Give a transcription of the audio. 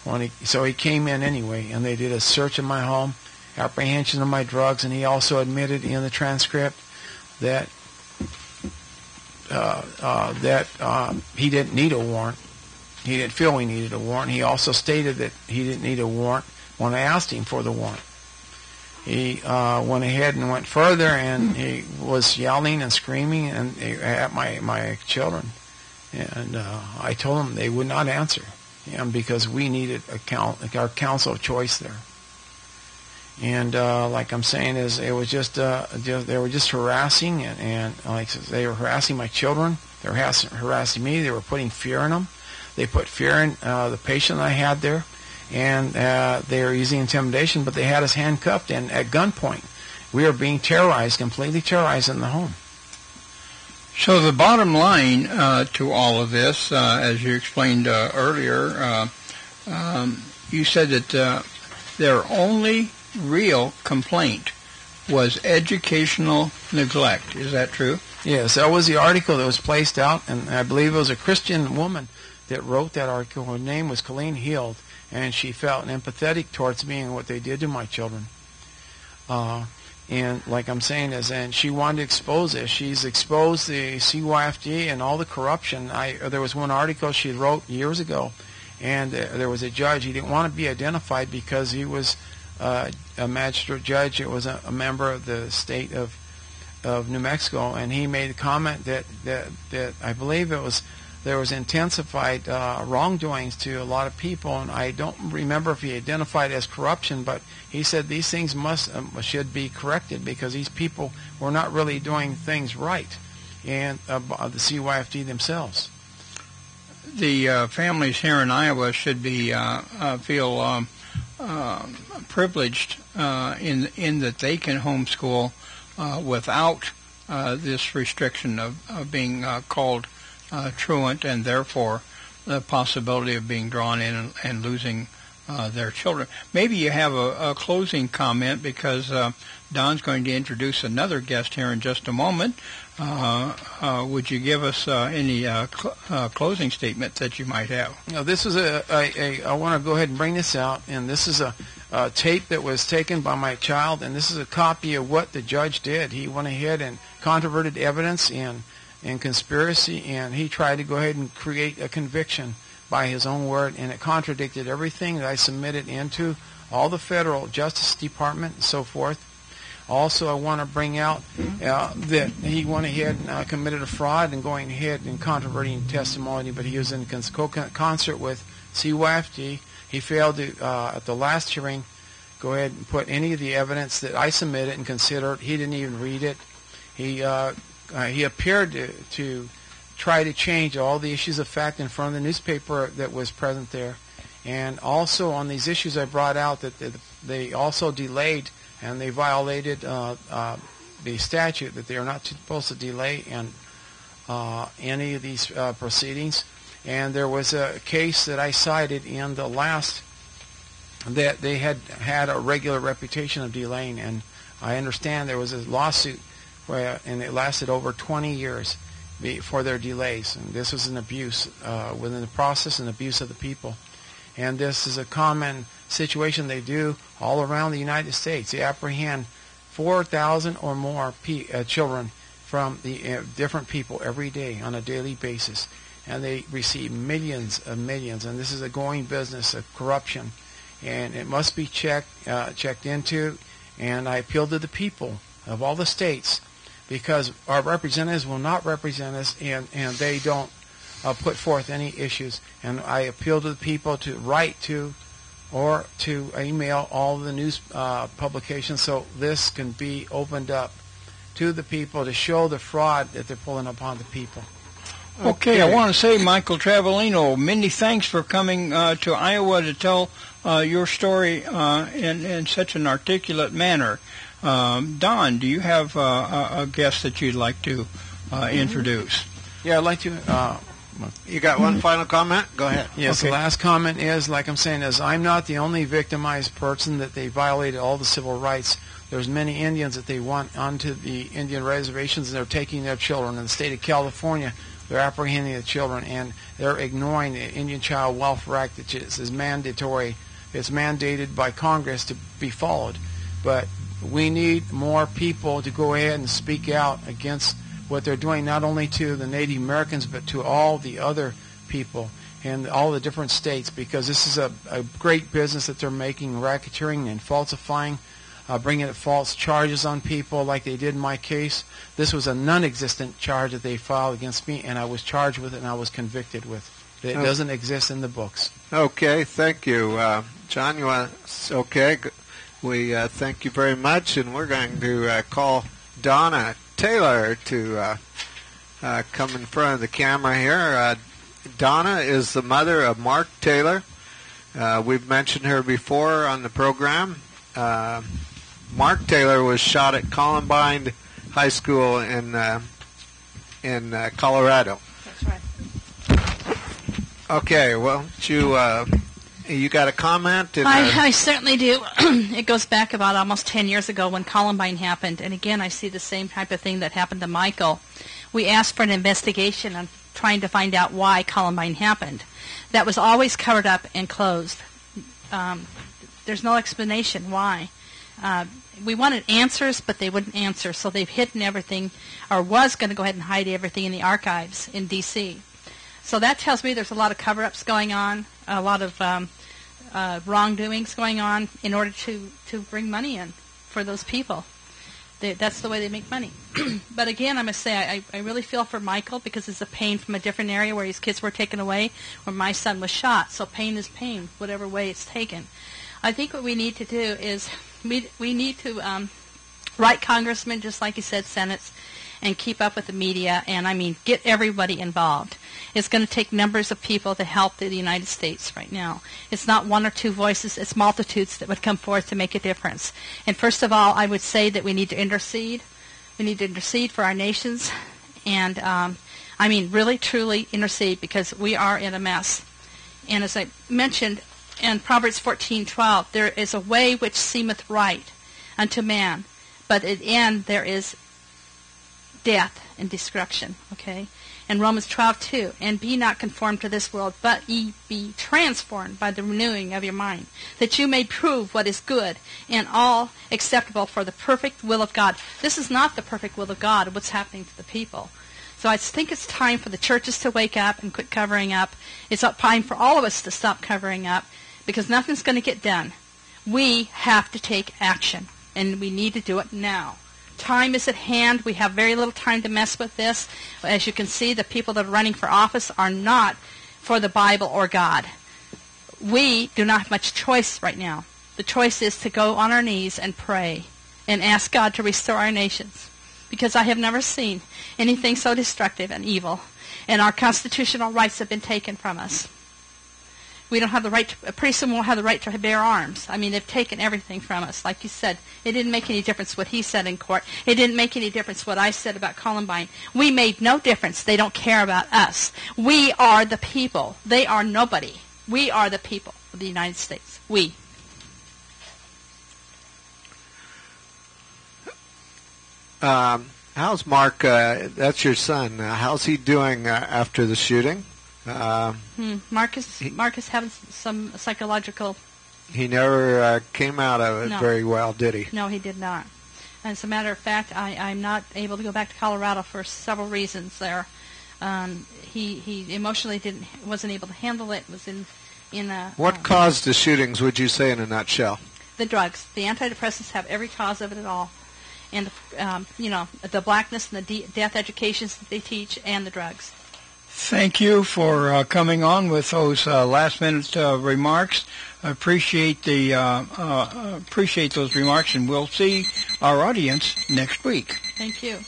So he came in anyway, and they did a search of my home, apprehension of my drugs, and he also admitted in the transcript that he didn't need a warrant. He didn't feel he needed a warrant. He also stated that he didn't need a warrant when I asked him for the warrant. He went ahead and went further, and he was yelling and screaming at my children. And I told him they would not answer him because we needed our counsel of choice there. And like I'm saying, it was just they were just harassing, and like they were harassing my children. They were harassing me. They were putting fear in them. They put fear in the patient I had there, and they were using intimidation. But they had us handcuffed and at gunpoint. We were being terrorized, completely terrorized in the home. So the bottom line to all of this, as you explained earlier, you said that their only real complaint was educational neglect. Is that true? Yes, that was the article that was placed out, and I believe it was a Christian woman that wrote that article. Her name was Colleen Heald, and she felt empathetic towards me and what they did to my children. And like I'm saying, and she wanted to expose this. She's exposed the CYFD and all the corruption. There was one article she wrote years ago, and there was a judge. He didn't want to be identified because he was a magistrate judge. It was a member of the state of New Mexico, and he made a comment that I believe there was intensified wrongdoings to a lot of people, and I don't remember if he identified it as corruption, but he said these things should be corrected because these people were not really doing things right, and the CYFD themselves. The families here in Iowa should be feel privileged in that they can homeschool without this restriction of being called truant, and therefore the possibility of being drawn in and losing their children. Maybe you have a closing comment, because Don's going to introduce another guest here in just a moment. Would you give us any closing statement that you might have? This is I want to go ahead and bring this out, and this is a tape that was taken by my child, and this is a copy of what the judge did. He went ahead and controverted evidence in conspiracy, and he tried to go ahead and create a conviction by his own word, and it contradicted everything that I submitted into all the federal Justice Department and so forth. Also, I want to bring out that he went ahead and committed a fraud and going ahead and controverting testimony, but he was in concert with CYFD. He failed to, at the last hearing, go ahead and put any of the evidence that I submitted and considered. He didn't even read it. He appeared to try to change all the issues of fact in front of the newspaper that was present there. And also on these issues I brought out that they also delayed, and they violated the statute that they are not supposed to delay in any of these proceedings. And there was a case that I cited in the last that they had a regular reputation of delaying, and I understand there was a lawsuit and it lasted over 20 years for their delays. And this was an abuse within the process, an abuse of the people. And this is a common situation they do all around the United States. They apprehend 4,000 or more children from the different people every day on a daily basis. And they receive millions of millions. And this is a going business of corruption. And it must be checked into. And I appeal to the people of all the states, because our representatives will not represent us, and they don't put forth any issues. And I appeal to the people to write to or to email all the news publications so this can be opened up to the people to show the fraud that they're pulling upon the people. Okay, I want to say, Michael Travolino, many thanks for coming to Iowa to tell your story in such an articulate manner. Don, do you have a guest that you'd like to introduce? Yeah, I'd like to. You got one final comment? Go ahead. Yes, okay. The last comment is, like I'm saying, is I'm not the only victimized person that they violated all the civil rights. There's many Indians that they want onto the Indian reservations, and they're taking their children. In the state of California, They're apprehending the children, and they're ignoring the Indian Child Welfare Act, which is mandatory. It's mandated by Congress to be followed. But we need more people to go ahead and speak out against what they're doing, not only to the Native Americans, but to all the other people in all the different states, because this is a great business that they're making, racketeering and falsifying, bringing false charges on people like they did in my case. This was a non-existent charge that they filed against me, and I was charged with it and I was convicted with it. It doesn't exist in the books. Okay, thank you. John, you want okay, we thank you very much, and we're going to call Donna Taylor to come in front of the camera here. Donna is the mother of Mark Taylor. We've mentioned her before on the program. Mark Taylor was shot at Columbine High School in Colorado. That's right. Okay, well, you got a comment? I certainly do. It goes back about almost 10 years ago when Columbine happened, and again I see the same type of thing that happened to Michael. We asked for an investigation on trying to find out why Columbine happened. That was always covered up and closed. There's no explanation why. We wanted answers, but they wouldn't answer, so they've hidden everything, or was going to go ahead and hide everything in the archives in D.C. So that tells me there's a lot of cover-ups going on, a lot of wrongdoings going on in order to bring money in for those people. That's the way they make money. But again, I must say, I really feel for Michael, because it's a pain from a different area where his kids were taken away, where my son was shot. So pain is pain, whatever way it's taken. I think what we need to do is we need to write congressmen, just like you said, senates, and keep up with the media, and I mean get everybody involved. It's going to take numbers of people to help the United States right now. It's not one or two voices, it's multitudes that would come forth to make a difference. And first of all, I would say that we need to intercede. We need to intercede for our nations, and I mean really, truly intercede, because we are in a mess. And as I mentioned in Proverbs 14:12, there is a way which seemeth right unto man, but at the end there is death and destruction, okay? And Romans 12:2, and be not conformed to this world, but ye be transformed by the renewing of your mind, that you may prove what is good and all acceptable for the perfect will of God. This is not the perfect will of God, what's happening to the people. So I think it's time for the churches to wake up and quit covering up. It's time for all of us to stop covering up, because nothing's going to get done. We have to take action, and we need to do it now. Time is at hand. We have very little time to mess with this. As you can see, the people that are running for office are not for the Bible or God. We do not have much choice right now. The choice is to go on our knees and pray and ask God to restore our nations, because I have never seen anything so destructive and evil, and our constitutional rights have been taken from us. We don't have the right to, pretty soon we'll have the right to bear arms. I mean, they've taken everything from us. Like you said, it didn't make any difference what he said in court. It didn't make any difference what I said about Columbine. We made no difference. They don't care about us. We are the people. They are nobody. We are the people of the United States. We. How's Mark, that's your son, how's he doing after the shooting? Marcus having some psychological... He never came out of it very well, did he? No, he did not. As a matter of fact, I'm not able to go back to Colorado for several reasons there. He emotionally wasn't able to handle it. Was in a... What caused the shootings, would you say, in a nutshell? The drugs. The antidepressants have every cause of it at all. And, the blackness and the death educations that they teach, and the drugs. Thank you for coming on with those last-minute remarks. I appreciate those remarks, and we'll see our audience next week. Thank you.